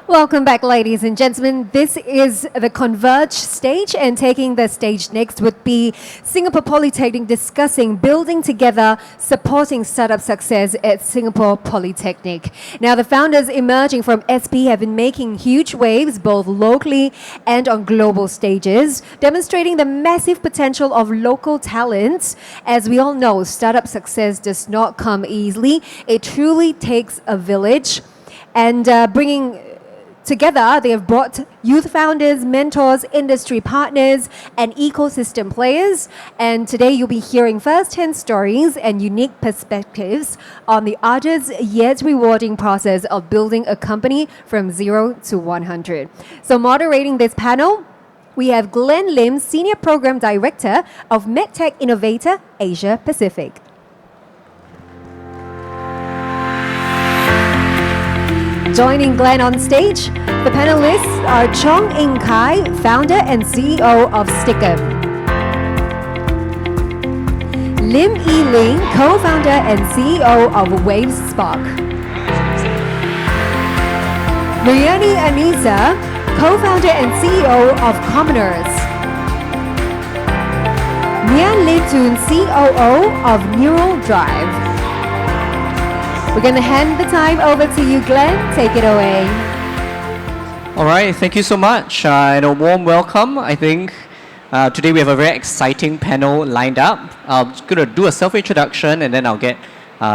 Welcome back, ladies and gentlemen. This is the Converge stage, and taking the stage next would be Singapore Polytechnic discussing building together, supporting startup success at Singapore Polytechnic. Now, the founders emerging from SP have been making huge waves both locally and on global stages, demonstrating the massive potential of local talents. As we all know, startup success does not come easily. It truly takes a village. And bringing together, they have brought youth founders, mentors, industry partners, and ecosystem players. And today you'll be hearing first-hand stories and unique perspectives on the arduous yet rewarding process of building a company from 0 to 100. So moderating this panel, we have Glenn Lim, Senior Program Director of MedTech Innovator Asia Pacific. Joining Glenn on stage, the panelists are Chong Ing Kai, founder and CEO of Stickum. Lim Yi Ling, co-founder and CEO of Waves Spark. Mariani Anisa, co-founder and CEO of Commoners. Nian Litun, COO of Neural Drive. We're going to hand the time over to you, Glenn. Take it away. All right, thank you so much and a warm welcome. I think today we have a very exciting panel lined up. I'm going to do a self-introduction and then I'll get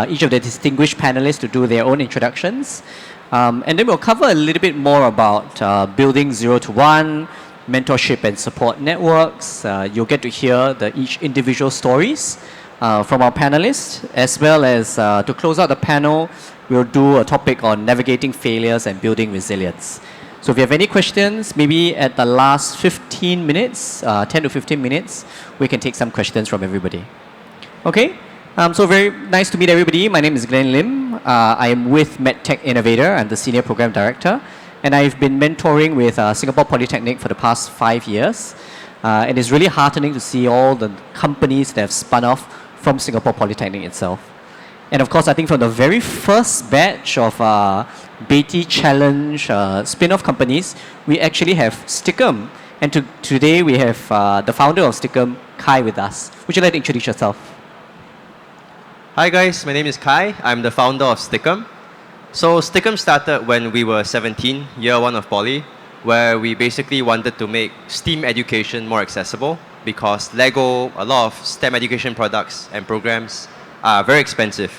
each of the distinguished panelists to do their own introductions. And then we'll cover a little bit more about building 0 to 1, mentorship and support networks. You'll get to hear each individual stories from our panelists, as well as to close out the panel, we'll do a topic on navigating failures and building resilience. So if you have any questions, maybe at the last 15 minutes, 10 to 15 minutes, we can take some questions from everybody. Okay, so very nice to meet everybody. My name is Glenn Lim. I am with MedTech Innovator. I'm the Senior Program Director. And I've been mentoring with Singapore Polytechnic for the past 5 years. And it's really heartening to see all the companies that have spun off from Singapore Polytechnic itself. And of course, I think from the very first batch of Beatty Challenge spin-off companies, we actually have Stickum. And today we have the founder of Stickum, Kai, with us. Would you like to introduce yourself? Hi guys, my name is Kai. I'm the founder of Stickum. So Stickum started when we were 17, year 1 of poly, where we basically wanted to make STEAM education more accessible because Lego, a lot of STEM education products and programs are very expensive.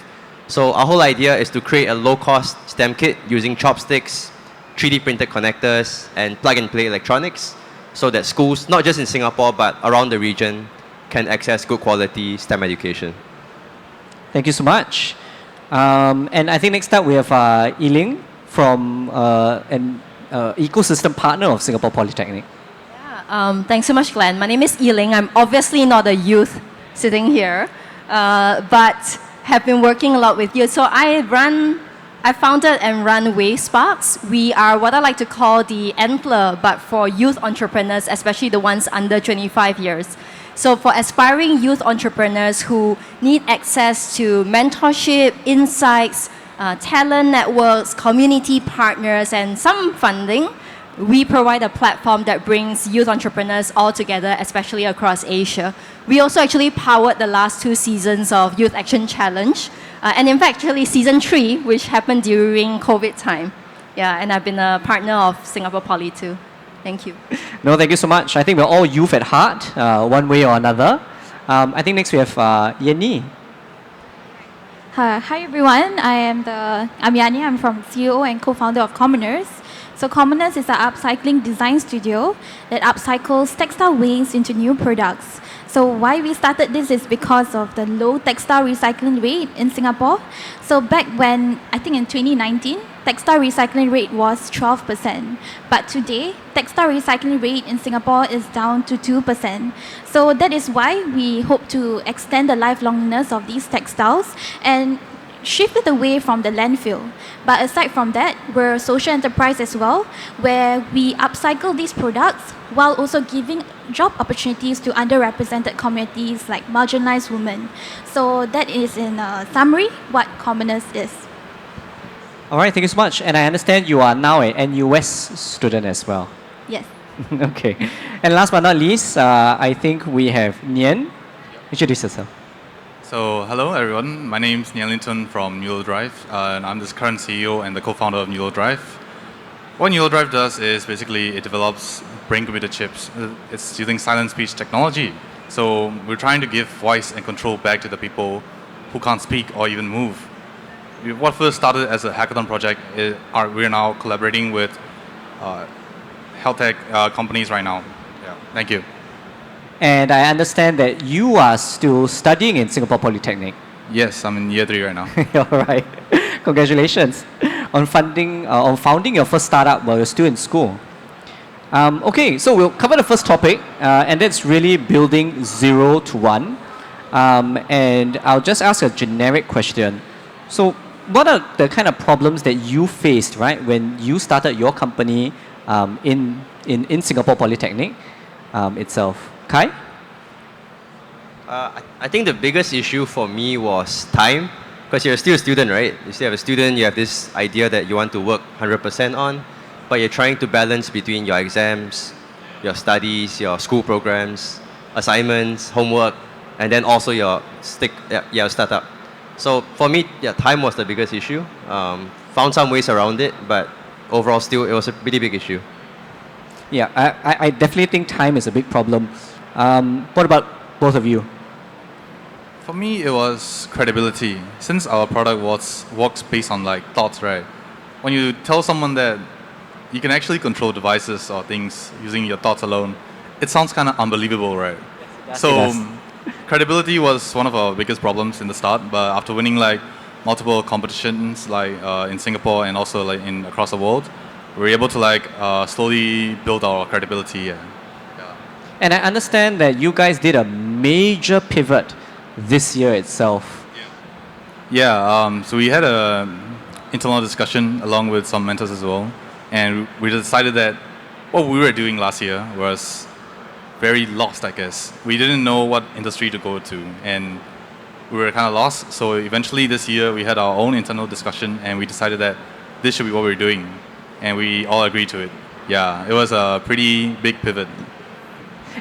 So our whole idea is to create a low-cost STEM kit using chopsticks, 3D printed connectors, and plug-and-play electronics so that schools, not just in Singapore, but around the region, can access good quality STEM education. Thank you so much. And I think next up we have Yiling from an ecosystem partner of Singapore Polytechnic. Thanks so much, Glenn. My name is Yiling. I'm obviously not a youth sitting here, but have been working a lot with youth. So I founded and run Waves Sparks. We are what I like to call the Antler, but for youth entrepreneurs, especially the ones under 25 years. So for aspiring youth entrepreneurs who need access to mentorship, insights, talent networks, community partners, and some funding, we provide a platform that brings youth entrepreneurs all together, especially across Asia. We also actually powered the last 2 seasons of Youth Action Challenge. And in fact, actually season 3, which happened during COVID time. Yeah, and I've been a partner of Singapore Poly too. Thank you. No, thank you so much. I think we're all youth at heart, one way or another. I think next we have Yenny. Hi everyone, I'm Yani. I'm from CEO and co-founder of Commoners. So Commoners is an upcycling design studio that upcycles textile waste into new products. So why we started this is because of the low textile recycling rate in Singapore. So back when, I think in 2019, textile recycling rate was 12%. But today, textile recycling rate in Singapore is down to 2%. So that is why we hope to extend the lifelongness of these textiles and shift it away from the landfill. But aside from that, we're a social enterprise as well, where we upcycle these products while also giving job opportunities to underrepresented communities like marginalized women. So that is in a summary what Commoners is. All right, thank you so much. And I understand you are now an NUS student as well. Yes. Okay. And last but not least, I think we have Nian. Introduce yourself. So, hello everyone. My name is Nian Linton from Newell Drive, and I'm the current CEO and the co-founder of Newell Drive. What Newell Drive does is basically it develops brain-computer chips. It's using silent speech technology. So we're trying to give voice and control back to the people who can't speak or even move. What first started as a hackathon project, we're now collaborating with health tech companies right now. Yeah, thank you. And I understand that you are still studying in Singapore Polytechnic. Yes, I'm in year 3 right now. All right. Congratulations on founding your first startup while you're still in school. Okay, so we'll cover the first topic, and that's really building 0 to 1. And I'll just ask a generic question. So, what are the kind of problems that you faced, right, when you started your company in Singapore Polytechnic itself? Kai? I think the biggest issue for me was time, because you're still a student, right? You still have a student, you have this idea that you want to work 100% on, but you're trying to balance between your exams, your studies, your school programs, assignments, homework, and then also your startup. So for me, time was the biggest issue. Found some ways around it, but overall still it was a pretty big issue. Yeah, I definitely think time is a big problem. What about both of you? For me, it was credibility. Since our product works based on like thoughts, right? When you tell someone that you can actually control devices or things using your thoughts alone, it sounds kind of unbelievable, right? Yes, so credibility was one of our biggest problems in the start, but after winning like multiple competitions like in Singapore and also like across the world, we were able to like slowly build our credibility. Yeah. And I understand that you guys did a major pivot this year itself. Yeah, so we had a internal discussion along with some mentors as well, and we decided that what we were doing last year was very lost, I guess. We didn't know what industry to go to, and we were kind of lost. So eventually this year we had our own internal discussion, and we decided that this should be what we're doing, and we all agreed to it. Yeah, it was a pretty big pivot.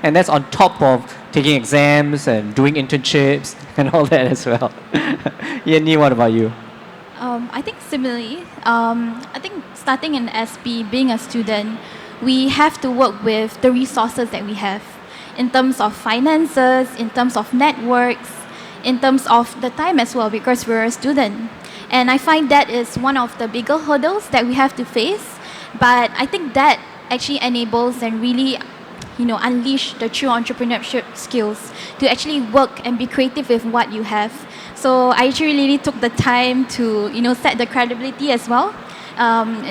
And that's on top of taking exams and doing internships and all that as well. Yenny, what about you? I think similarly, I think starting in SB, being a student, we have to work with the resources that we have in terms of finances, in terms of networks, in terms of the time as well, because we're a student. And I find that is one of the bigger hurdles that we have to face. But I think that actually enables and really unleash the true entrepreneurship skills to actually work and be creative with what you have. So I actually really took the time to, set the credibility as well.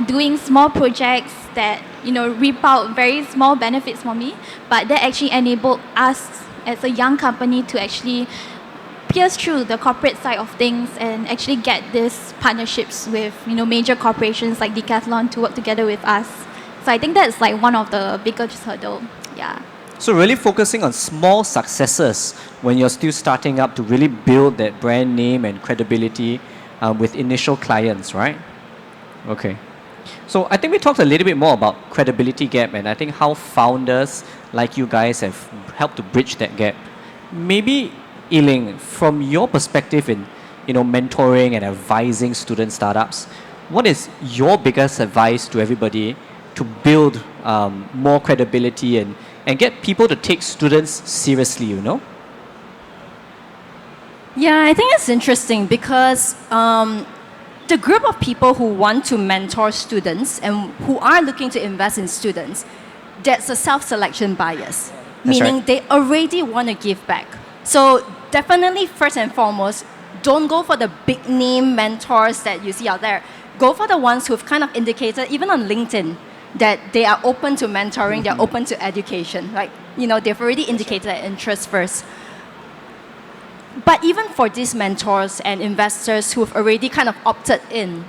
Doing small projects that, reap out very small benefits for me, but that actually enabled us as a young company to actually pierce through the corporate side of things and actually get these partnerships with, major corporations like Decathlon to work together with us. So I think that's like one of the biggest hurdle. Yeah. So really focusing on small successes when you're still starting up to really build that brand name and credibility with initial clients, right? Okay. So I think we talked a little bit more about credibility gap, and I think how founders like you guys have helped to bridge that gap. Maybe, Yiling, from your perspective in mentoring and advising student startups, what is your biggest advice to everybody to build more credibility and get people to take students seriously, Yeah, I think it's interesting because the group of people who want to mentor students and who are looking to invest in students, that's a self-selection bias, meaning right. they already want to give back. So definitely, first and foremost, don't go for the big name mentors that you see out there. Go for the ones who've kind of indicated, even on LinkedIn, that they are open to mentoring, they're open to education. Like, they've already indicated their interest first. But even for these mentors and investors who've already kind of opted in,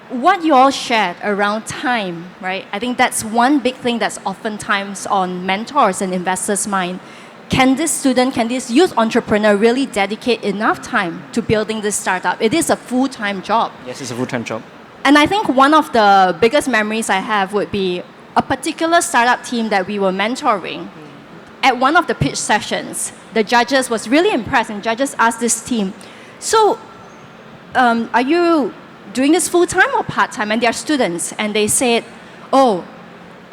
what you all shared around time, right? I think that's one big thing that's oftentimes on mentors and investors' mind. Can this youth entrepreneur really dedicate enough time to building this startup? It is a full-time job. Yes, it's a full-time job. And I think one of the biggest memories I have would be a particular startup team that we were mentoring. At one of the pitch sessions, the judges was really impressed, and judges asked this team, so are you doing this full-time or part-time? And they are students, and they said, oh,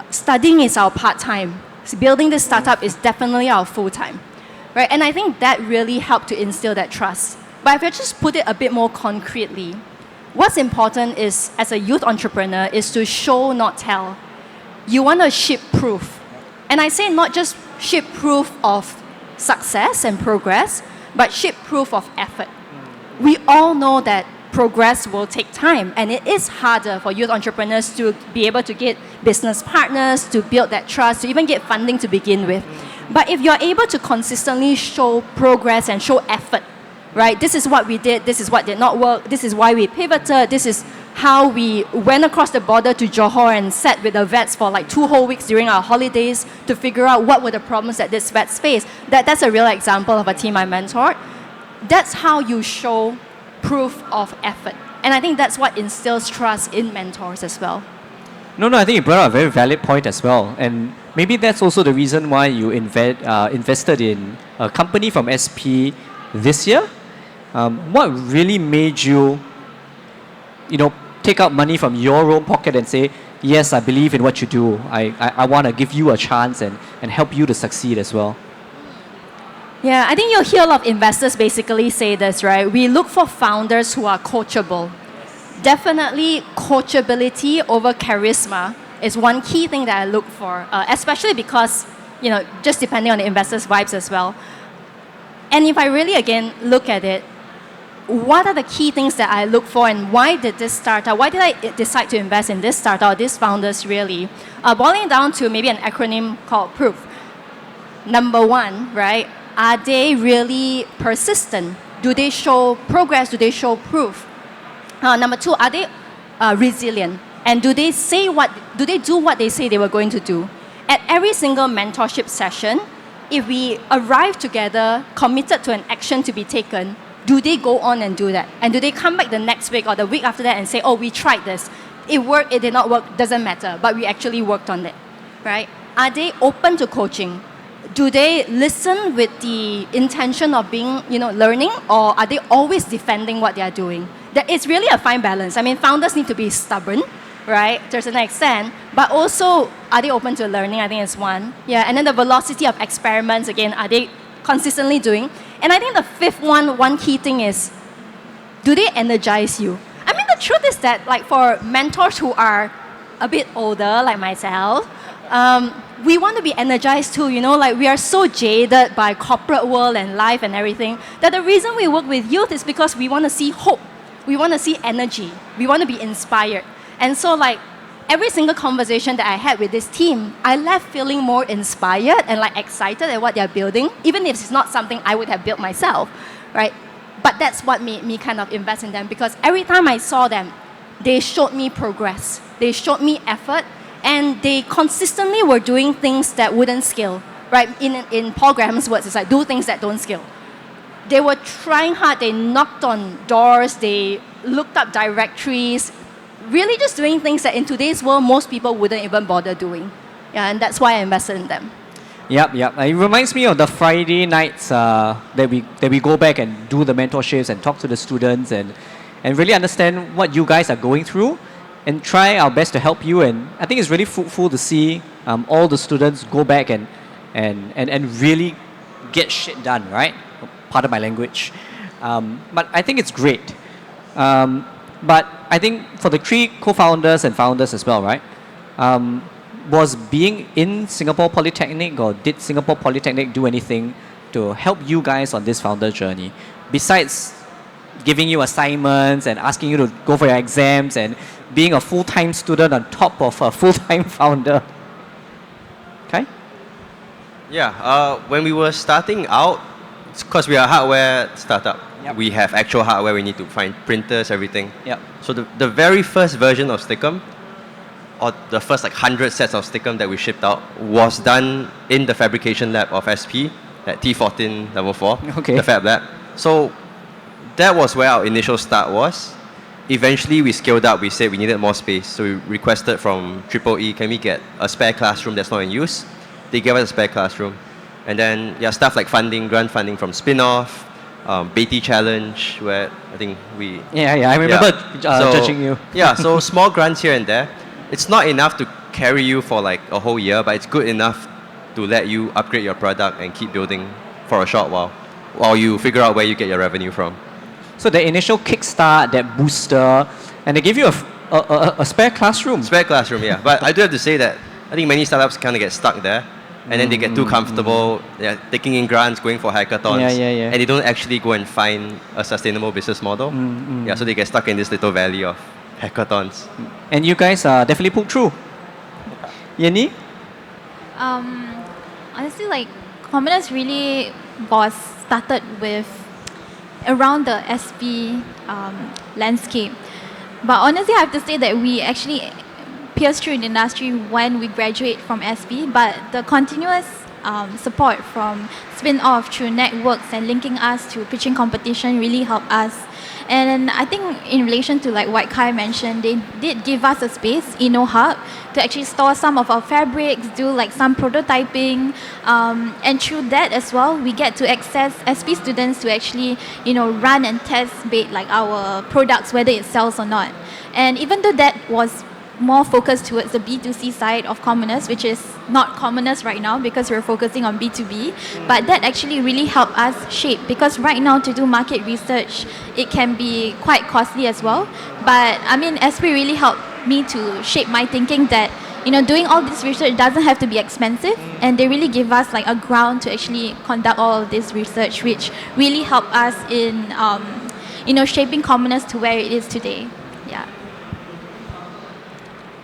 studying is our part-time. So building this startup is definitely our full-time. Right? And I think that really helped to instill that trust. But if I just put it a bit more concretely, what's important is, as a youth entrepreneur, is to show, not tell. You want to ship proof. And I say not just ship proof of success and progress, but ship proof of effort. We all know that progress will take time, and it is harder for youth entrepreneurs to be able to get business partners, to build that trust, to even get funding to begin with. But if you're able to consistently show progress and show effort, right? This is what we did, this is what did not work, this is why we pivoted, this is how we went across the border to Johor and sat with the vets for like 2 whole weeks during our holidays to figure out what were the problems that this vets faced. That's a real example of a team I mentored. That's how you show proof of effort. And I think that's what instills trust in mentors as well. No, I think you brought up a very valid point as well. And maybe that's also the reason why you invested in a company from SP this year. What really made you, take out money from your own pocket and say, yes, I believe in what you do. I want to give you a chance and help you to succeed as well. Yeah, I think you'll hear a lot of investors basically say this, right? We look for founders who are coachable. Definitely coachability over charisma is one key thing that I look for, especially because, just depending on the investors' vibes as well. And if I really, again, look at it, what are the key things that I look for, and why did I decide to invest in this startup or these founders really? Boiling down to maybe an acronym called PROOF. Number one, right? Are they really persistent? Do they show progress? Do they show proof? Number two, are they resilient? And do they do what they say they were going to do? At every single mentorship session, if we arrive together, committed to an action to be taken, do they go on and do that? And do they come back the next week or the week after that and say, oh, we tried this. It worked, it did not work, doesn't matter, but we actually worked on it, right? Are they open to coaching? Do they listen with the intention of being, learning, or are they always defending what they are doing? It's really a fine balance. I mean, founders need to be stubborn, right, to a certain extent, but also, are they open to learning? I think it's one. Yeah, and then the velocity of experiments, again, are they consistently doing? And I think the fifth one key thing is, do they energize you? I mean, the truth is that, like, for mentors who are a bit older, like myself, we want to be energized too, like we are so jaded by corporate world and life and everything, that the reason we work with youth is because we want to see hope. We want to see energy. We want to be inspired. And so like every single conversation that I had with this team, I left feeling more inspired and like excited at what they're building, even if it's not something I would have built myself, right? But that's what made me kind of invest in them, because every time I saw them, they showed me progress. They showed me effort. And they consistently were doing things that wouldn't scale, right? In Paul Graham's words, it's like, do things that don't scale. They were trying hard, they knocked on doors, they looked up directories, really just doing things that in today's world, most people wouldn't even bother doing. Yeah, and that's why I invested in them. Yep. It reminds me of the Friday nights that we go back and do the mentorships and talk to the students and really understand what you guys are going through, and try our best to help you. And I think it's really fruitful to see all the students go back and really get shit done, right? Pardon my language. But I think it's great. But I think for the 3 co-founders and founders as well, right? Was being in Singapore Polytechnic, or did Singapore Polytechnic do anything to help you guys on this founder journey? Besides giving you assignments and asking you to go for your exams and being a full-time student on top of a full-time founder. Okay? Yeah, when we were starting out, because we are a hardware startup, Yep. we have actual hardware, we need to find printers, everything. Yep. So the very first version of Stickum, or the first like 100 sets of Stickum that we shipped out, was done in the fabrication lab of SP at T14 level 4, Okay. the fab lab. So that was where our initial start was. eventually we scaled up. We said we needed more space, so we requested from Triple E, can we get a spare classroom that's not in use? They gave us a spare classroom. And then, yeah, stuff like funding, grant funding from Spinoff, Beatty Challenge, where I think we... Yeah, I remember judging you. Yeah, so small grants here and there. It's not enough to carry you for like a whole year, but it's good enough to let you upgrade your product and keep building for a short while you figure out where you get your revenue from. So the initial kickstart, that booster, and they give you a spare classroom. Spare classroom, yeah. But I do have to say that I think many startups kind of get stuck there, and then they get too comfortable, taking in grants, going for hackathons, Yeah. and they don't actually go and find a sustainable business model. Yeah, so they get stuck in this little valley of hackathons. And you guys definitely pulled through. Yenny? Honestly, like Commoners really was started with around the SP landscape. But honestly, I have to say that we actually pierced through the industry when we graduate from SP, but the continuous support from spin-off through networks and linking us to pitching competition really helped us. And I think in relation to like what Kai mentioned, they did give us a space, InnoHub, to actually store some of our fabrics, do like some prototyping, and through that as well, we get to access SP students to actually, run and test bait like our products, whether it sells or not. And even though that was more focused towards the B2C side of Commoners, which is not Commoners right now because we're focusing on B2B, but that actually really helped us shape, because right now to do market research, it can be quite costly as well. But I mean, SP really helped me to shape my thinking that, doing all this research doesn't have to be expensive, and they really give us like a ground to actually conduct all of this research, which really helped us in, shaping Commoners to where it is today. Yeah.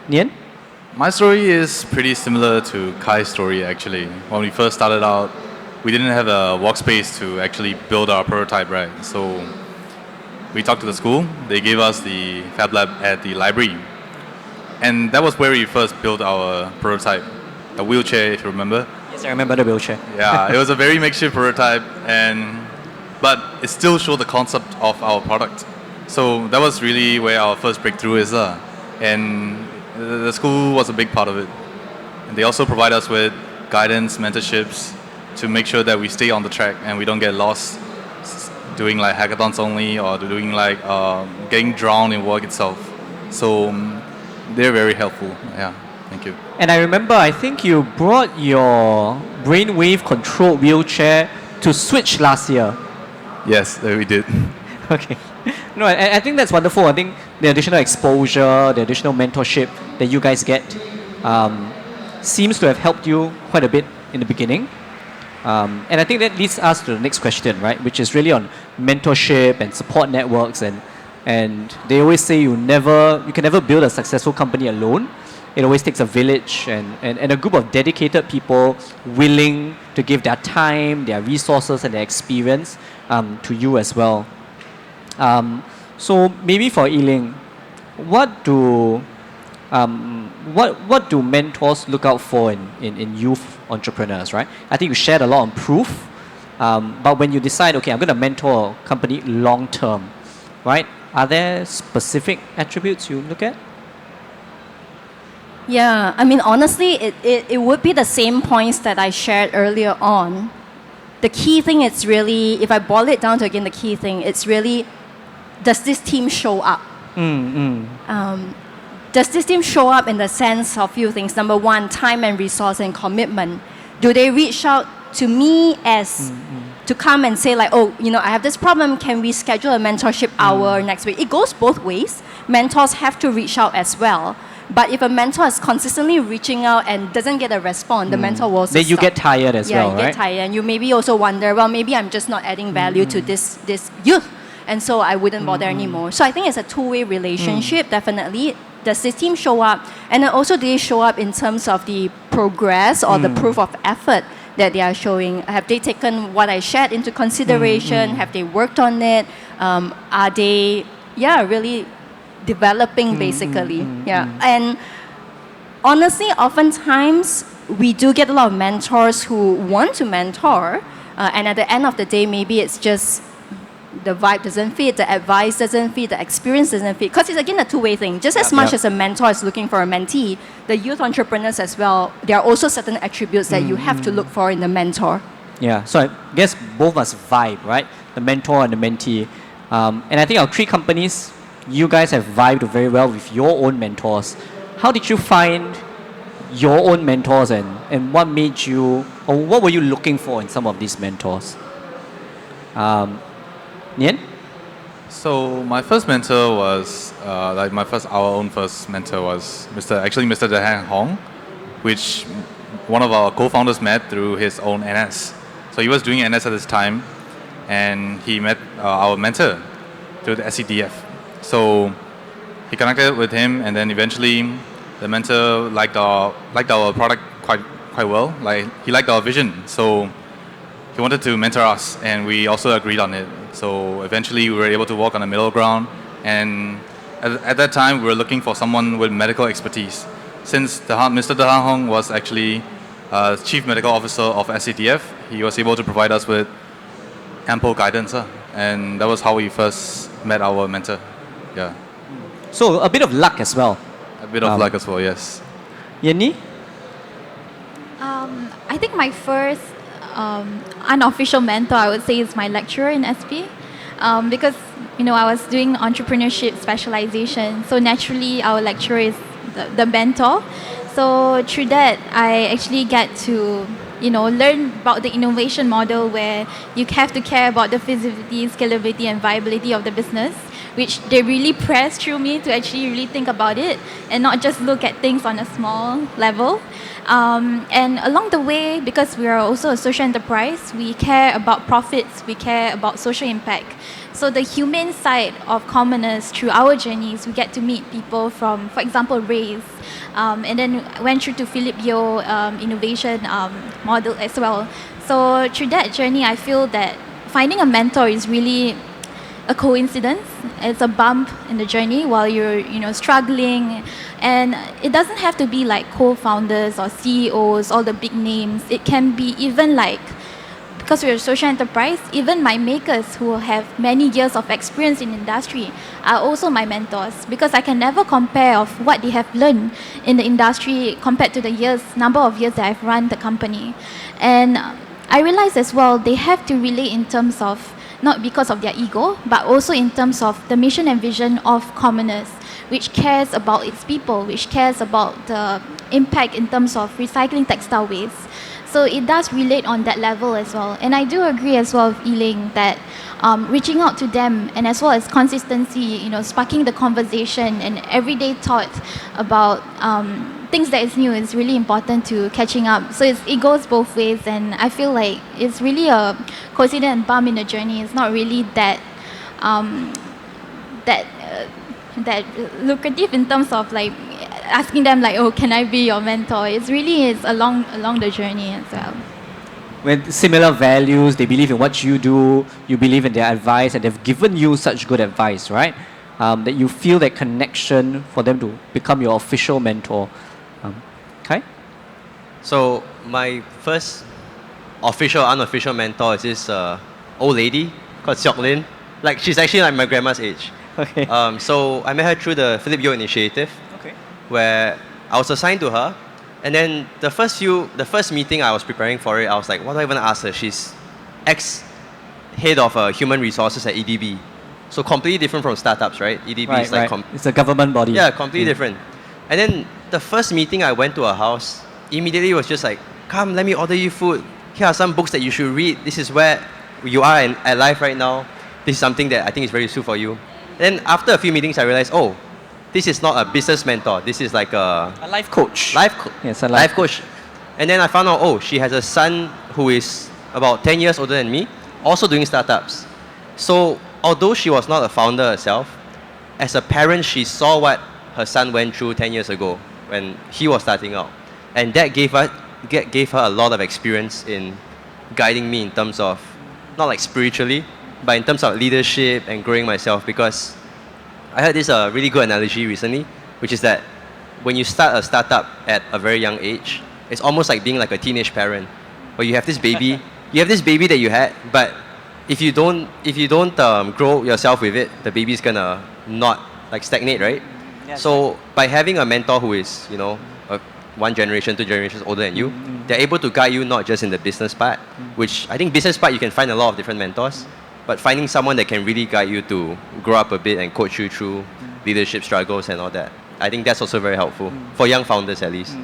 Nian? My story is pretty similar to Kai's story actually. When we first started out, we didn't have a workspace to actually build our prototype, right? So we talked to the school, they gave us the Fab Lab at the library. And that was where we first built our prototype, a wheelchair, if you remember. Yes, I remember the wheelchair. Yeah, it was a very makeshift prototype, but it still showed the concept of our product. So that was really where our first breakthrough is. And the school was a big part of it. And they also provide us with guidance, mentorships to make sure that we stay on the track and we don't get lost doing like hackathons only or doing like getting drowned in work itself. So they're very helpful. Yeah, thank you. And I remember, I think you brought your brainwave controlled wheelchair to Switch last year. Yes, we did. Okay. No, I think that's wonderful. I think the additional exposure, the additional mentorship that you guys get seems to have helped you quite a bit in the beginning. And I think that leads us to the next question, right? Which is really on mentorship and support networks. And they always say you can never build a successful company alone. It always takes a village and a group of dedicated people willing to give their time, their resources, and their experience to you as well. So maybe for Yiling, what do mentors look out for in youth entrepreneurs, right? I think you shared a lot on proof, but when you decide, okay, I'm going to mentor a company long term, right? Are there specific attributes you look at? Yeah, I mean, honestly, it would be the same points that I shared earlier on. The key thing is really, if I boil it down to again, the key thing, it's really, does this team show up? Does this team show up in the sense of few things? Number one, time and resource and commitment. Do they reach out to me as to come and say like, oh, I have this problem, can we schedule a mentorship hour next week? It goes both ways. Mentors have to reach out as well. But if a mentor is consistently reaching out and doesn't get a response, the mentor will also Then you stop. get tired as well, Yeah, you right? get tired. And you maybe also wonder, well, maybe I'm just not adding value to this youth. And so I wouldn't bother anymore. So I think it's a two-way relationship, definitely. Does this team show up? And then also do they show up in terms of the progress or the proof of effort that they are showing? Have they taken what I shared into consideration? Have they worked on it? Are they, really developing basically? And honestly, oftentimes we do get a lot of mentors who want to mentor, and at the end of the day, maybe it's just the vibe doesn't fit, the advice doesn't fit, the experience doesn't fit. Because it's again a two-way thing. Just as much as a mentor is looking for a mentee, the youth entrepreneurs as well, there are also certain attributes that you have to look for in the mentor. Yeah, so I guess both must vibe, right? The mentor and the mentee. And I think our three companies, you guys have vibed very well with your own mentors. How did you find your own mentors and what made you, or what were you looking for in some of these mentors? Nian? So my first mentor was our own first mentor was Mr. Dehang Hong, which one of our co-founders met through his own NS. So he was doing NS at this time, and he met our mentor through the SCDF. So he connected with him, and then eventually the mentor liked our product quite well. Like he liked our vision, so he wanted to mentor us, and we also agreed on it. So eventually we were able to walk on the middle ground, and at that time we were looking for someone with medical expertise. Since Mr. Dehang Hong was actually Chief Medical Officer of SCDF, he was able to provide us with ample guidance, and that was how we first met our mentor. Yeah. So a bit of luck as well. A bit of luck as well, yes. Yenny? I think my first unofficial mentor, I would say, is my lecturer in SP. Because, I was doing entrepreneurship specialization. So naturally, our lecturer is the mentor. So through that, I actually get to, learn about the innovation model where you have to care about the feasibility, scalability, and viability of the business, which they really press through me to actually really think about it and not just look at things on a small level. And along the way, because we are also a social enterprise, we care about profits, we care about social impact. So the humane side of commoners through our journeys, we get to meet people from, for example, Raise, and then went through to Philip Yeo innovation model as well. So through that journey, I feel that finding a mentor is really a coincidence. It's a bump in the journey while you're, struggling. And it doesn't have to be like co-founders or CEOs, all the big names. It can be even like, because we're a social enterprise, even my makers who have many years of experience in industry are also my mentors, because I can never compare of what they have learned in the industry compared to the number of years that I've run the company. And I realize as well, they have to relate in terms of, not because of their ego, but also in terms of the mission and vision of Commoners, which cares about its people, which cares about the impact in terms of recycling textile waste. So it does relate on that level as well. And I do agree as well with Yiling that reaching out to them, and as well as consistency, sparking the conversation and everyday thought about things that is new is really important to catching up. So it goes both ways, and I feel like it's really a coincidence and bump in the journey. It's not really that that lucrative in terms of like asking them like, oh, can I be your mentor? It's along the journey as well. With similar values, they believe in what you do, you believe in their advice, and they've given you such good advice, right? That you feel that connection for them to become your official mentor. Okay? So my first official, unofficial mentor is this old lady called Seok Lin. Like, she's actually like my grandma's age. Okay. So I met her through the Philip Yeo initiative, Okay. where I was assigned to her. And then the first meeting I was preparing for it, I was like, what do I even ask her? She's ex-head of human resources at EDB. So completely different from startups, right? EDB is like... It's a government body. Yeah, completely different. And then the first meeting I went to her house, immediately was just like, come, let me order you food. Here are some books that you should read. This is where you are at life right now. This is something that I think is very useful for you. Then after a few meetings, I realized, oh, this is not a business mentor. This is like a life coach. Yes, a life coach. And then I found out, oh, she has a son who is about 10 years older than me, also doing startups. So although she was not a founder herself, as a parent, she saw what her son went through 10 years ago when he was starting out. And that gave her a lot of experience in guiding me in terms of, not like spiritually, but in terms of leadership and growing myself. Because I heard this really good analogy recently, which is that when you start a startup at a very young age, it's almost like being like a teenage parent, where you have this baby, that you had, but if you don't grow yourself with it, the baby's gonna not like stagnate, right? So by having a mentor who is, you know, one generation, 2 generations older than you, they're able to guide you not just in the business part, which I think business part you can find a lot of different mentors, but finding someone that can really guide you to grow up a bit and coach you through leadership struggles and all that. I think that's also very helpful for young founders at least.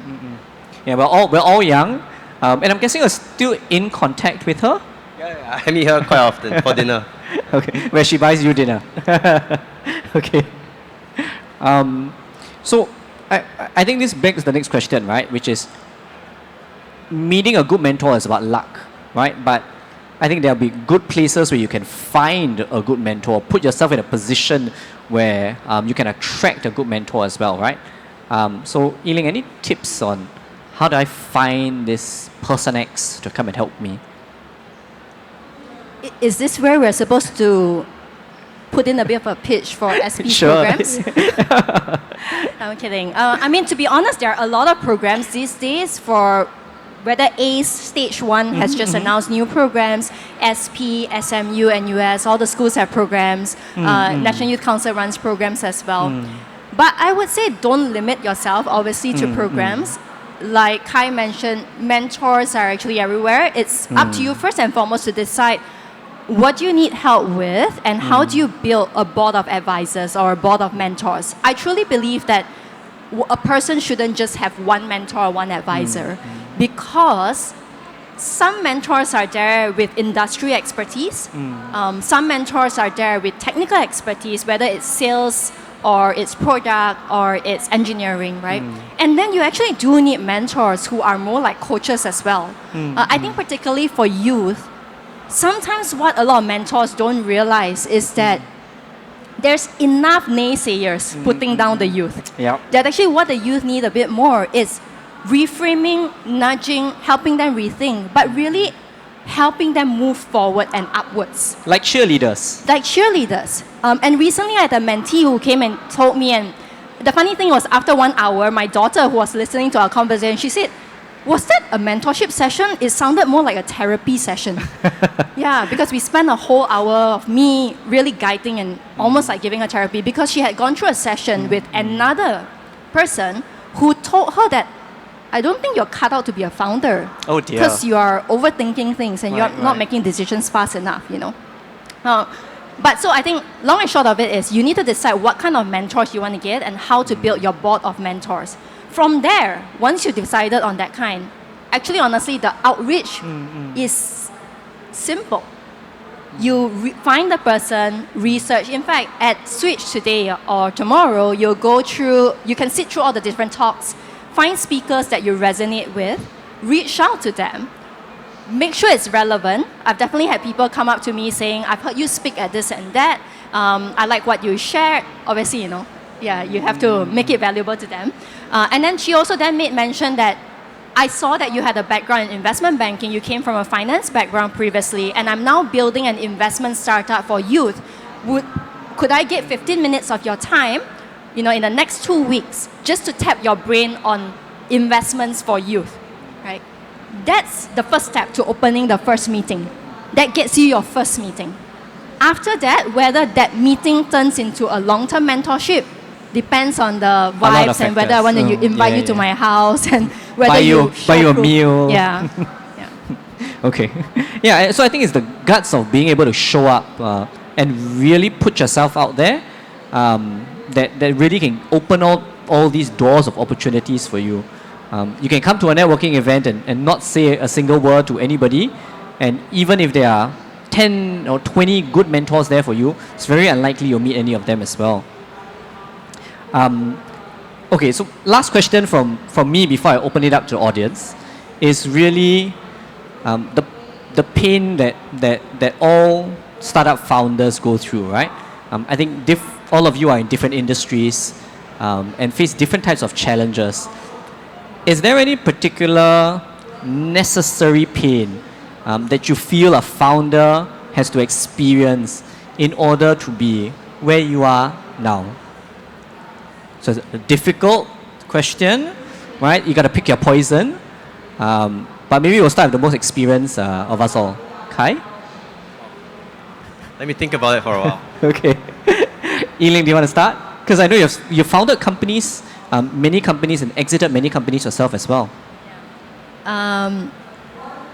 Yeah, we're all young, and I'm guessing you're still in contact with her. Yeah, I meet her quite often for dinner. Okay, where she buys you dinner. Okay. So I think this begs the next question, right? Which is, meeting a good mentor is about luck, right? But I think there'll be good places where you can find a good mentor, put yourself in a position where you can attract a good mentor as well, right? So Yiling, any tips on how do I find this person X to come and help me? Is this where we're supposed to put in a bit of a pitch for SP Sure. programs? I'm kidding. I mean, to be honest, there are a lot of programs these days for whether ACE Stage 1 has just announced new programs, SP, SMU, and US, all the schools have programs. National Youth Council runs programs as well. But I would say don't limit yourself, obviously, to programs. Like Kai mentioned, mentors are actually everywhere. It's up to you first and foremost to decide what do you need help with and how do you build a board of advisors or a board of mentors. I truly believe that a person shouldn't just have one mentor or one advisor because some mentors are there with industry expertise. Some mentors are there with technical expertise, whether it's sales or it's product or it's engineering, right? And then you actually do need mentors who are more like coaches as well. I think particularly for youth, sometimes what a lot of mentors don't realize is that there's enough naysayers putting down the youth. That actually what the youth need a bit more is reframing, nudging, helping them rethink, but really helping them move forward and upwards. Like cheerleaders. And recently I had a mentee who came and told me, and the funny thing was after 1 hour, my daughter who was listening to our conversation, she said, was that a mentorship session? It sounded more like a therapy session. Yeah, because we spent a whole hour of me really guiding and almost like giving her therapy because she had gone through a session with another person who told her that I don't think you're cut out to be a founder. Oh dear. Because you are overthinking things and you're not making decisions fast enough, you know. But so I think long and short of it is you need to decide what kind of mentors you want to get and how to build your board of mentors. From there, once you decided on that kind, actually honestly the outreach is simple. You find the person, research. In fact, at Switch today or tomorrow, you can sit through all the different talks, find speakers that you resonate with, reach out to them, make sure it's relevant. I've definitely had people come up to me saying, I've heard you speak at this and that. I like what you shared. Obviously, you know, yeah, you have to make it valuable to them. And then she also then made mention that I saw that you had a background in investment banking. You came from a finance background previously, and I'm now building an investment startup for youth. Could I get 15 minutes of your time, you know, in the next 2 weeks, just to tap your brain on investments for youth, right? That's the first step to opening the first meeting. That gets you your first meeting. After that, whether that meeting turns into a long-term mentorship depends on the vibes and whether I want to invite you to my house and whether buy you a meal. Yeah. Okay. Yeah, so I think it's the guts of being able to show up and really put yourself out there that really can open all these doors of opportunities for you. You can come to a networking event and not say a single word to anybody, and even if there are 10 or 20 good mentors there for you, it's very unlikely you'll meet any of them as well. Okay, so last question from me before I open it up to the audience is really the pain that all startup founders go through, right? I think all of you are in different industries and face different types of challenges. Is there any particular necessary pain that you feel a founder has to experience in order to be where you are now? So it's a difficult question, right? You got to pick your poison. But maybe we'll start with the most experienced of us all. Kai? Let me think about it for a while. Okay. Eileen, do you want to start? Because I know you've founded companies, many companies, and exited many companies yourself as well.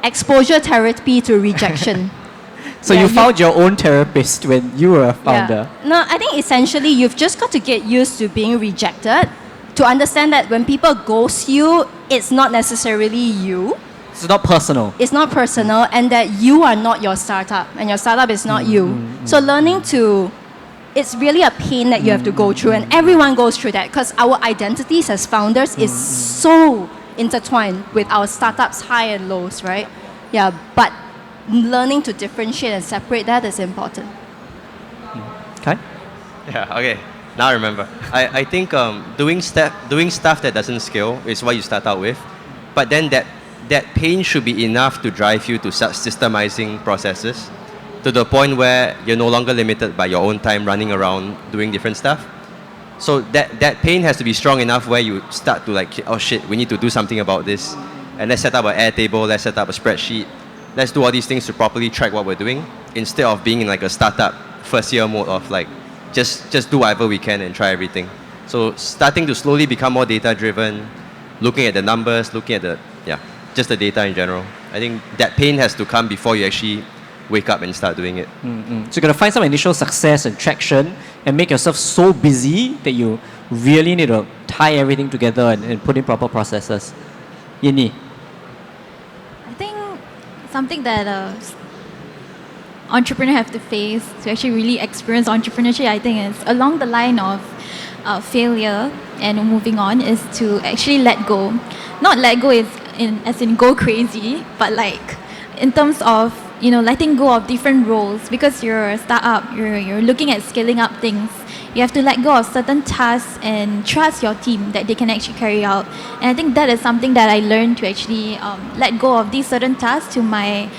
Exposure therapy to rejection. So Yeah, you you- found your own therapist when you were a founder. Yeah. No, I think essentially you've just got to get used to being rejected, to understand that when people ghost you, it's not necessarily you. It's not personal. It's not personal, and that you are not your startup, and your startup is not you. So learning to, it's really a pain that you have to go through, and everyone goes through that because our identities as founders is so intertwined with our startups' high and lows, right? Yeah, but learning to differentiate and separate that is important. Okay. Yeah, okay. Now I remember. I think doing stuff that doesn't scale is what you start out with. But then that pain should be enough to drive you to start systemizing processes to the point where you're no longer limited by your own time running around doing different stuff. So that pain has to be strong enough where you start to like, oh shit, we need to do something about this. And let's set up an Airtable, let's set up a spreadsheet. Let's do all these things to properly track what we're doing instead of being in like a startup first year mode of like, just do whatever we can and try everything. So starting to slowly become more data driven, looking at the numbers, looking at just the data in general. I think that pain has to come before you actually wake up and start doing it. So you're going to find some initial success and traction and make yourself so busy that you really need to tie everything together and put in proper processes. Yini. I think something that entrepreneur have to face to actually really experience entrepreneurship, I think is along the line of failure and moving on is to actually let go. Not let go as in go crazy, but like in terms of letting go of different roles, because you're a startup, you're looking at scaling up things. You have to let go of certain tasks and trust your team that they can actually carry out. And I think that is something that I learned to actually let go of these certain tasks to my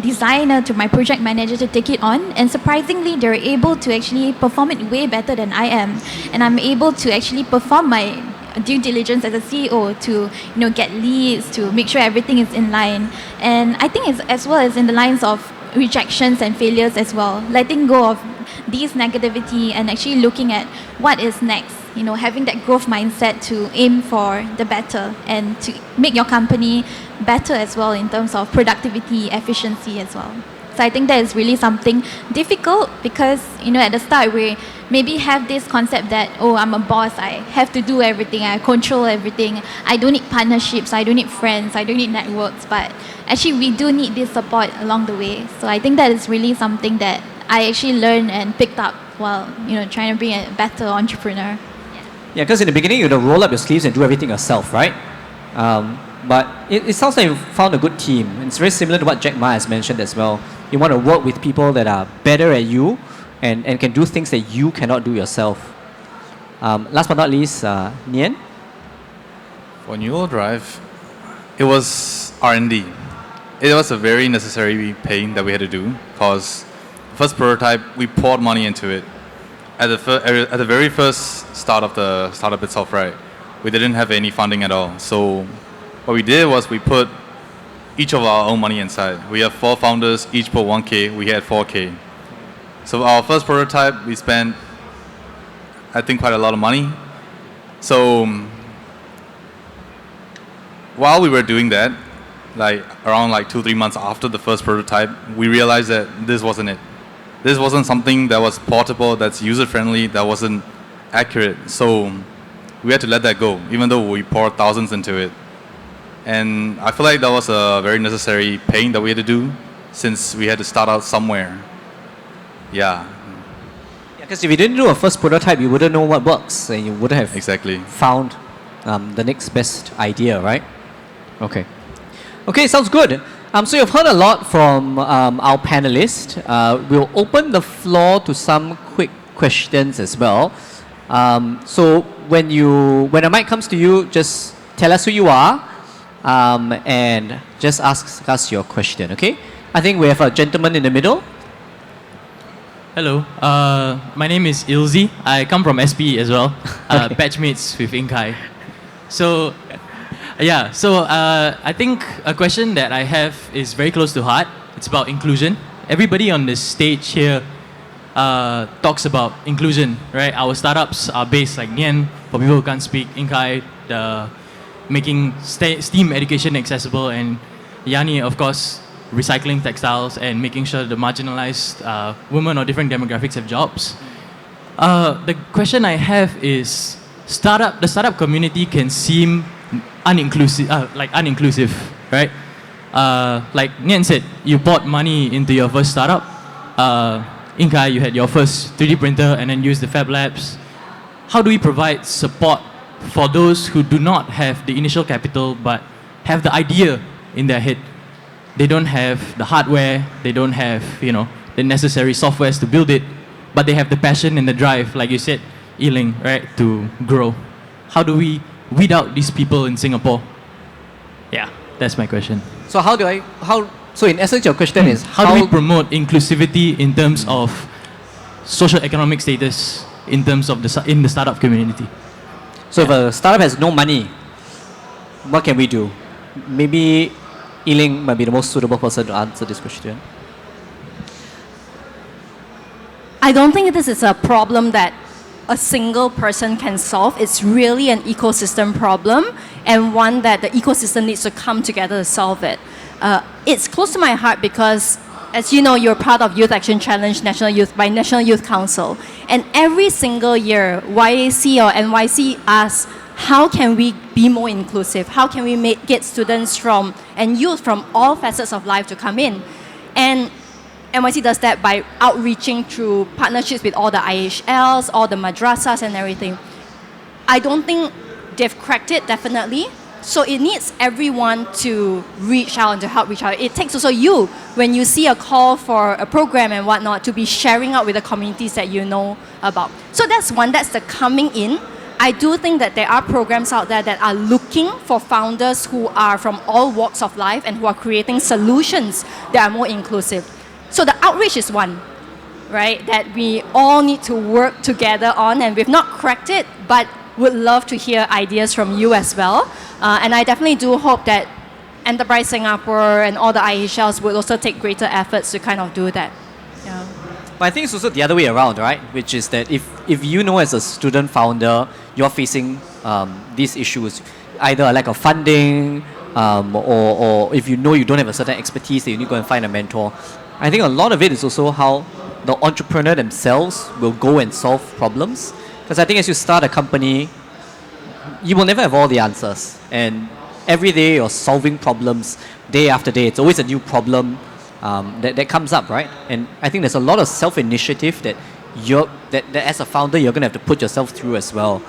designer, to my project manager to take it on. And surprisingly, they're able to actually perform it way better than I am. And I'm able to actually perform my due diligence as a CEO to get leads, to make sure everything is in line. And I think it's as well as in the lines of rejections and failures as well, letting go of these negativity and actually looking at what is next, having that growth mindset to aim for the better and to make your company better as well in terms of productivity, efficiency as well. So I think that is really something difficult because, at the start we maybe have this concept that, oh, I'm a boss, I have to do everything, I control everything, I don't need partnerships, I don't need friends, I don't need networks, but actually we do need this support along the way. So I think that is really something that I actually learned and picked up while, trying to be a better entrepreneur. Yeah, because in the beginning you had to roll up your sleeves and do everything yourself, right? But it sounds like you found a good team. It's very similar to what Jack Ma has mentioned as well. You want to work with people that are better at you and can do things that you cannot do yourself. Last but not least, Nian? For Neural Drive, it was R&D. It was a very necessary pain that we had to do because first prototype, we poured money into it. At the very first start of the startup itself, right, we didn't have any funding at all. So what we did was we put each of our own money inside. We have 4 founders, each put 1K, we had 4K. So our first prototype, we spent, I think, quite a lot of money. So while we were doing that, around 2-3 months after the first prototype, we realized that this wasn't it. This wasn't something that was portable, that's user-friendly, that wasn't accurate. So we had to let that go, even though we poured thousands into it. And I feel like that was a very necessary pain that we had to do since we had to start out somewhere. Yeah. Because if you didn't do a first prototype, you wouldn't know what works and you wouldn't have Exactly. found the next best idea, right? Okay. Okay, sounds good. So you've heard a lot from our panelists. We'll open the floor to some quick questions as well. So when a mic comes to you, just tell us who you are and just ask us your question, okay? I think we have a gentleman in the middle. Hello, my name is Ilzi. I come from SPE as well, batchmates with Inkai. So, I think a question that I have is very close to heart. It's about inclusion everybody on this stage here talks about inclusion, right? Our startups are based like Nien, for people who can't speak, Inkai, making STEAM education accessible, and Yani, of course, recycling textiles and making sure the marginalized women or different demographics have jobs. The question I have is, the startup community can seem uninclusive, right? Like Nien said, you bought money into your first startup. Inkai, you had your first 3D printer and then used the Fab Labs. How do we provide support for those who do not have the initial capital but have the idea in their head? They don't have the hardware, they don't have, the necessary softwares to build it, but they have the passion and the drive, like you said, Yiling, right, to grow. How do we weed out these people in Singapore? Yeah, that's my question. So so in essence your question is how do we promote inclusivity in terms of social economic status in terms of in the startup community? So if a startup has no money, what can we do? Maybe Yiling might be the most suitable person to answer this question. I don't think this is a problem that a single person can solve. It's really an ecosystem problem, and one that the ecosystem needs to come together to solve it. It's close to my heart because, as you know, you're part of Youth Action Challenge National Youth Council. And every single year, YAC or NYC asks, how can we be more inclusive? How can we get students and youth from all facets of life to come in? And NYC does that by outreaching through partnerships with all the IHLs, all the madrasas and everything. I don't think they've cracked it, definitely. So it needs everyone to reach out and to help reach out. It takes also you, when you see a call for a program and whatnot, to be sharing out with the communities that you know about. So that's one, that's the coming in. I do think that there are programs out there that are looking for founders who are from all walks of life and who are creating solutions that are more inclusive. So the outreach is one, right, that we all need to work together on, and we've not cracked it, but would love to hear ideas from you as well. And I definitely do hope that Enterprise Singapore and all the IHLs would also take greater efforts to kind of do that. Yeah. But I think it's also the other way around, right? Which is that if you know as a student founder, you're facing these issues, either a lack of funding, or if you know you don't have a certain expertise, that you need to go and find a mentor. I think a lot of it is also how the entrepreneur themselves will go and solve problems. Because I think as you start a company, you will never have all the answers. And every day you're solving problems, day after day. It's always a new problem that comes up, right? And I think there's a lot of self-initiative that as a founder, you're going to have to put yourself through as well.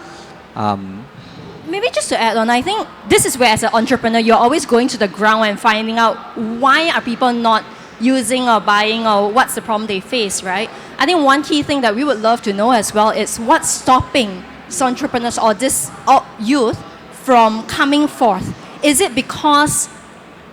Maybe just to add on, I think this is where as an entrepreneur, you're always going to the ground and finding out why are people not using or buying, or what's the problem they face, right? I think one key thing that we would love to know as well is what's stopping these entrepreneurs or this youth from coming forth. Is it because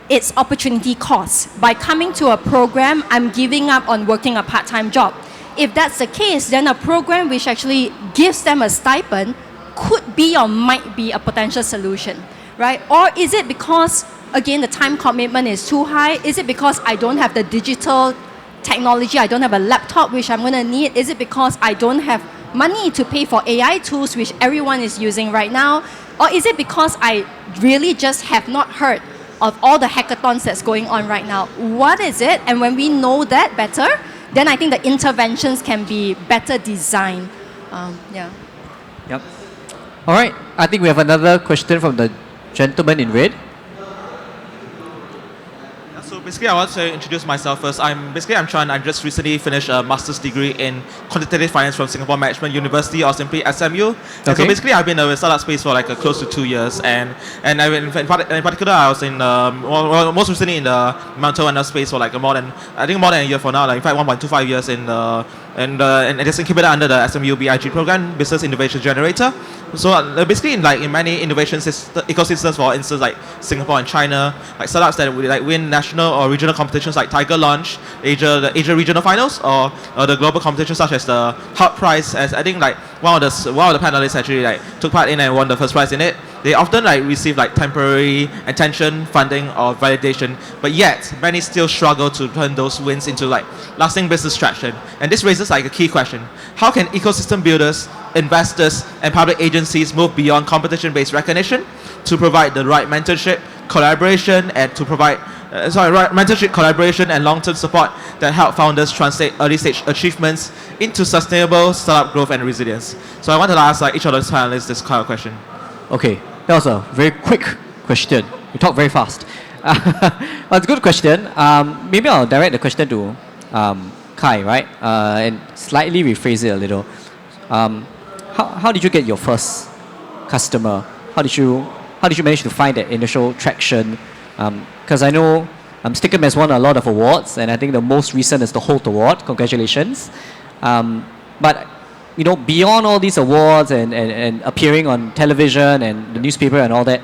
it's opportunity cost? By coming to a program, I'm giving up on working a part-time job. If that's the case, then a program which actually gives them a stipend could be or might be a potential solution, right? Or is it because, again, the time commitment is too high? Is it because I don't have the digital technology, I don't have a laptop which I'm going to need? Is it because I don't have money to pay for AI tools which everyone is using right now? Or is it because I really just have not heard of all the hackathons that's going on right now? What is it? And when we know that better, then I think the interventions can be better designed. Yeah. Yep. All right. I think we have another question from the gentleman in red. So basically, I want to introduce myself first. I'm Chuan. I just recently finished a master's degree in quantitative finance from Singapore Management University, or simply SMU. And so basically, I've been in the startup space for like close to 2 years, and in particular, I was in most recently in the Mount space for like more than a year for now. Like in fact, 1.25 years in this incubator under the SMU BIG program, Business Innovation Generator. So basically, in many innovation ecosystems, for instance, like Singapore and China, like startups that would like win national or regional competitions like Tiger Launch, the Asia Regional Finals, or the global competitions such as the Hub Prize. As I think like one of the panelists actually like took part in and won the first prize in it. they often like receive like temporary attention, funding, or validation, but yet many still struggle to turn those wins into like lasting business traction. And this raises like a key question: how can ecosystem builders, investors, and public agencies move beyond competition-based recognition to provide the right mentorship, collaboration, and to provide mentorship, collaboration, and long-term support that help founders translate early-stage achievements into sustainable startup growth and resilience? So I want to ask like each of those panelists this kind of question. Okay, that was a very quick question. You talk very fast. Well, it's a good question. Maybe I'll direct the question to Kai, right? And slightly rephrase it a little. How did you get your first customer? How did you manage to find that initial traction? Because I know Stickum has won a lot of awards, and I think the most recent is the Holt Award. Congratulations. But you know, beyond all these awards and appearing on television and the newspaper and all that,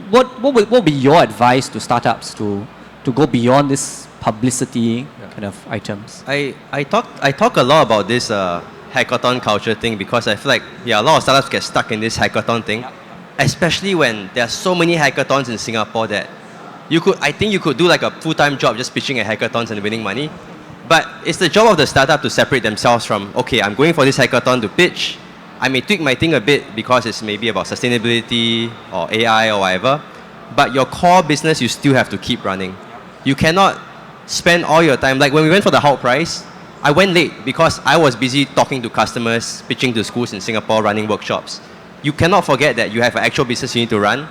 what would be your advice to startups to go beyond this publicity kind of items? I talk a lot about this hackathon culture thing because I feel like a lot of startups get stuck in this hackathon thing, especially when there are so many hackathons in Singapore that I think you could do like a full-time job just pitching at hackathons and winning money. But it's the job of the startup to separate themselves from, okay, I'm going for this hackathon to pitch. I may tweak my thing a bit because it's maybe about sustainability or AI or whatever, but your core business you still have to keep running. You cannot spend all your time, like when we went for the Holt Prize, I went late because I was busy talking to customers, pitching to schools in Singapore, running workshops. You cannot forget that you have an actual business you need to run,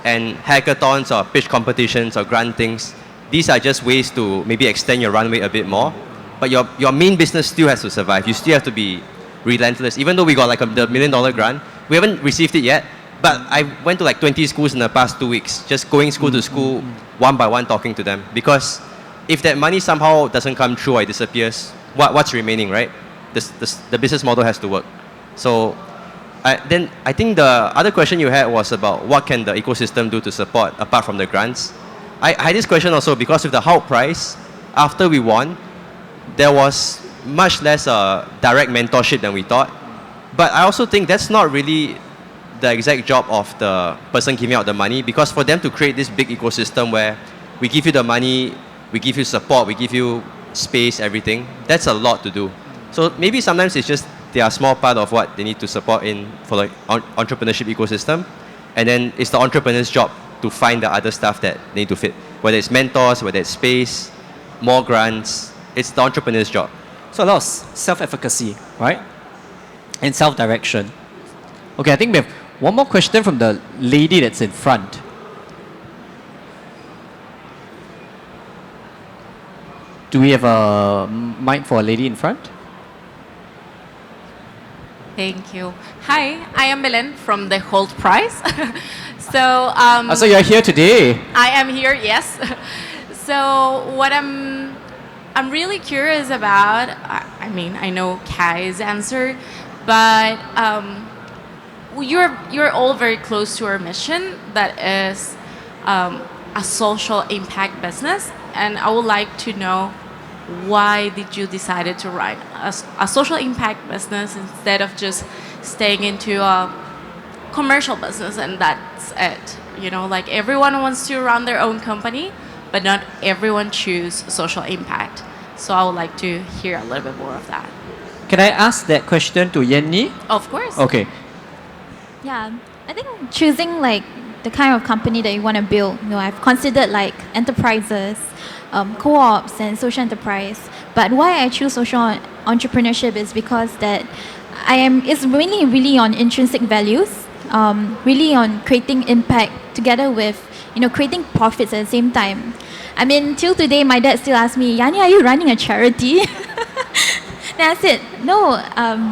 and hackathons or pitch competitions or grant things, these are just ways to maybe extend your runway a bit more. But your main business still has to survive. You still have to be relentless. Even though we got like the $1 million grant, we haven't received it yet. But I went to like 20 schools in the past 2 weeks, just going school to school, one by one, talking to them. Because if that money somehow doesn't come true or it disappears, what's remaining, right? The business model has to work. So then I think the other question you had was about what can the ecosystem do to support apart from the grants. I had this question also because with the Holt Prize, after we won, there was much less direct mentorship than we thought. But I also think that's not really the exact job of the person giving out the money, because for them to create this big ecosystem where we give you the money, we give you support, we give you space, everything, that's a lot to do. So maybe sometimes it's just they are a small part of what they need to support in for like entrepreneurship ecosystem, and then it's the entrepreneur's job to find the other stuff that they need to fit, whether it's mentors, whether it's space, more grants. It's the entrepreneur's job. So a lot of self-efficacy, right? And self-direction. Okay, I think we have one more question from the lady that's in front. Do we have a mic for a lady in front? Thank you. Hi, I am Milen from the Holt Prize. So you're here today. I am here, yes. So what I'm really curious about, I mean, I know Kai's answer, but you're all very close to our mission, that is a social impact business, and I would like to know, why did you decide to run a social impact business instead of just staying into a commercial business and that's it? You know, like everyone wants to run their own company, but not everyone choose social impact. So I would like to hear a little bit more of that. Can I ask that question to Yenny? Of course. Okay. Yeah, I think choosing like the kind of company that you want to build, I've considered like enterprises, co-ops and social enterprise. But why I choose social entrepreneurship is because that it's really on intrinsic values, really on creating impact together with, creating profits at the same time. I mean, till today, my dad still asks me, Yani, are you running a charity? Then I said, no,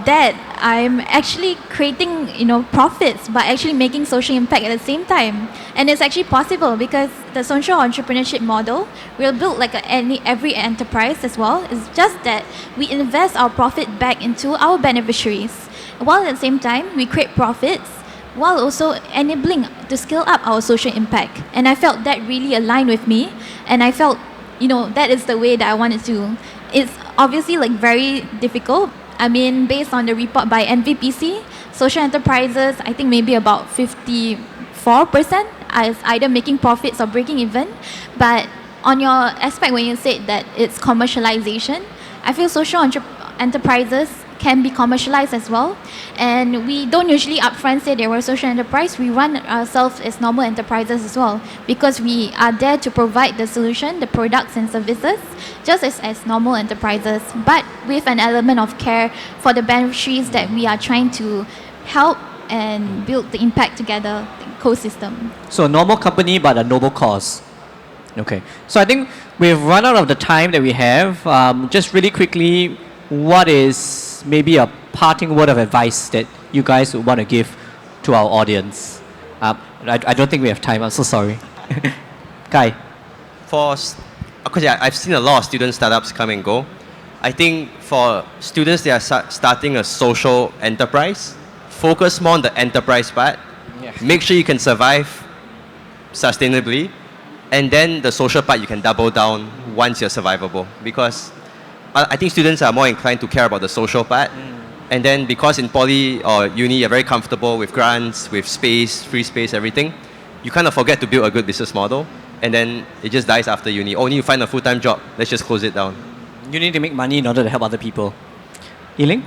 Dad, I'm actually creating, profits, but actually making social impact at the same time. And it's actually possible because the social entrepreneurship model will build like every enterprise as well. It's just that we invest our profit back into our beneficiaries, while at the same time we create profits, while also enabling to scale up our social impact. And I felt that really aligned with me, and I felt, that is the way that I wanted to. It's obviously like very difficult I mean, based on the report by NVPC, social enterprises, I think maybe about 54% is either making profits or breaking even. But on your aspect, when you said that it's commercialization, I feel social enterprises can be commercialized as well. And we don't usually upfront say they were social enterprise. We run ourselves as normal enterprises as well, because we are there to provide the solution, the products and services, just as normal enterprises, but with an element of care for the beneficiaries that we are trying to help and build the impact together, the ecosystem. So a normal company, but a noble cause. Okay. So I think we've run out of the time that we have. Just really quickly, what is maybe a parting word of advice that you guys would want to give to our audience? I don't think we have time. I'm so sorry. Kai. Because I've seen a lot of student startups come and go. I think for students that are starting a social enterprise, focus more on the enterprise part. Yeah. Make sure you can survive sustainably, and then the social part you can double down once you're survivable. Because I think students are more inclined to care about the social part. And then because in poly or uni you're very comfortable with grants, with space, free space, everything, you kind of forget to build a good business model, and then it just dies after uni. Only you find a full-time job, let's just close it down. You need to make money in order to help other people. Yiling?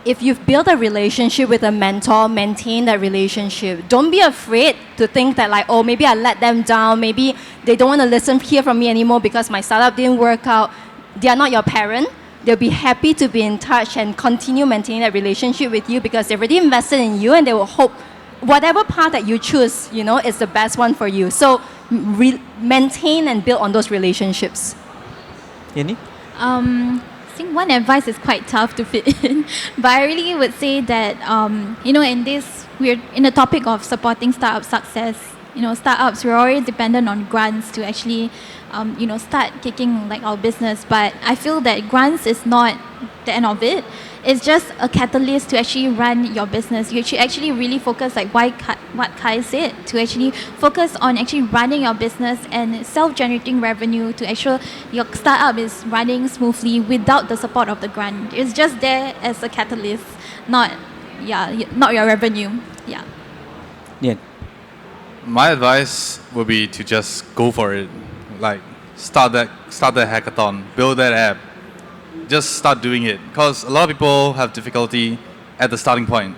If you've built a relationship with a mentor, maintain that relationship. Don't be afraid to think that like, oh, maybe I let them down. Maybe they don't want to hear from me anymore because my startup didn't work out. They are not your parent. They'll be happy to be in touch and continue maintaining that relationship with you because they've already invested in you, and they will hope whatever path that you choose, is the best one for you. So maintain and build on those relationships. Yenny? I think one advice is quite tough to fit in, but I really would say that, in this, we're in the topic of supporting startup success. Startups, we're already dependent on grants to actually, start kicking like our business. But I feel that grants is not the end of it. It's just a catalyst to actually run your business. You should actually really focus, like what Kai said, to actually focus on actually running your business and self-generating revenue to ensure your startup is running smoothly without the support of the grant. It's just there as a catalyst, not your revenue. Yeah. Yeah. My advice would be to just go for it. Like start that hackathon, build that app. Just start doing it, because a lot of people have difficulty at the starting point.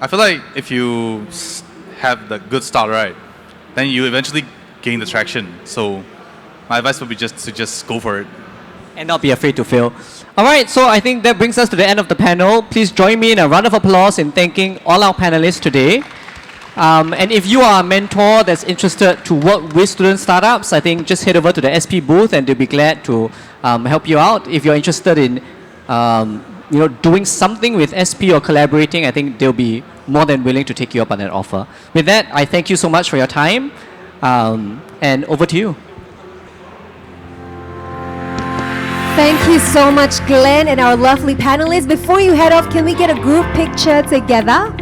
I feel like if you have the good start right, then you eventually gain the traction. So my advice would be just to go for it. And not be afraid to fail. All right, so I think that brings us to the end of the panel. Please join me in a round of applause in thanking all our panelists today. And if you are a mentor that's interested to work with student startups, I think just head over to the SP booth and they'll be glad to help you out. If you're interested in doing something with SP or collaborating, I think they'll be more than willing to take you up on that offer. With that, I thank you so much for your time, and over to you. Thank you so much, Glenn, and our lovely panelists. Before you head off, can we get a group picture together?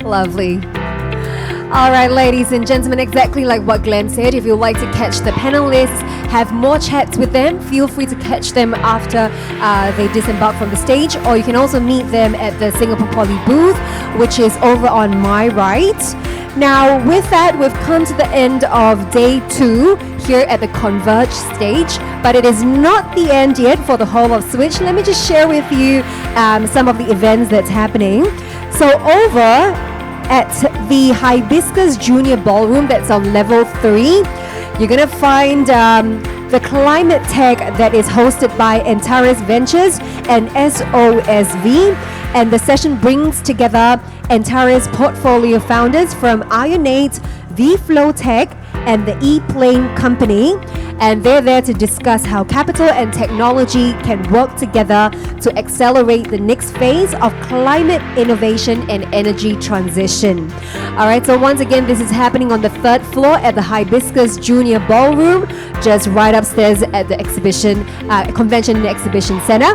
Lovely. All right, ladies and gentlemen, exactly like what Glenn said, if you'd like to catch the panelists, have more chats with them, feel free to catch them after they disembark from the stage, or you can also meet them at the Singapore Poly booth, which is over on my right. Now, with that, we've come to the end of day 2 here at the Converge stage, but it is not the end yet for the whole of Switch. Let me just share with you some of the events that's happening. So over at the Hibiscus Junior Ballroom, that's on level 3, you're gonna find the climate tech that is hosted by Antares Ventures and SOSV, and the session brings together Antares portfolio founders from Ionate, VFlow Tech, and the E-Plane Company, and they're there to discuss how capital and technology can work together to accelerate the next phase of climate innovation and energy transition. All right, so once again, this is happening on the 3rd floor at the Hibiscus Junior Ballroom, just right upstairs at the Convention and Exhibition Center.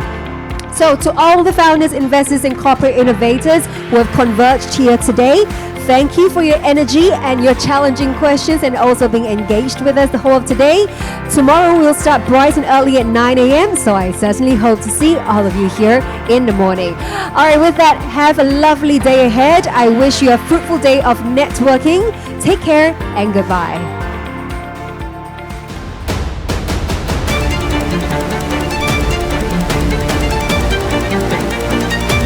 So to all the founders, investors, and corporate innovators who have converged here today, thank you for your energy and your challenging questions and also being engaged with us the whole of today. Tomorrow we'll start bright and early at 9 a.m. So I certainly hope to see all of you here in the morning. All right, with that, have a lovely day ahead. I wish you a fruitful day of networking. Take care and goodbye.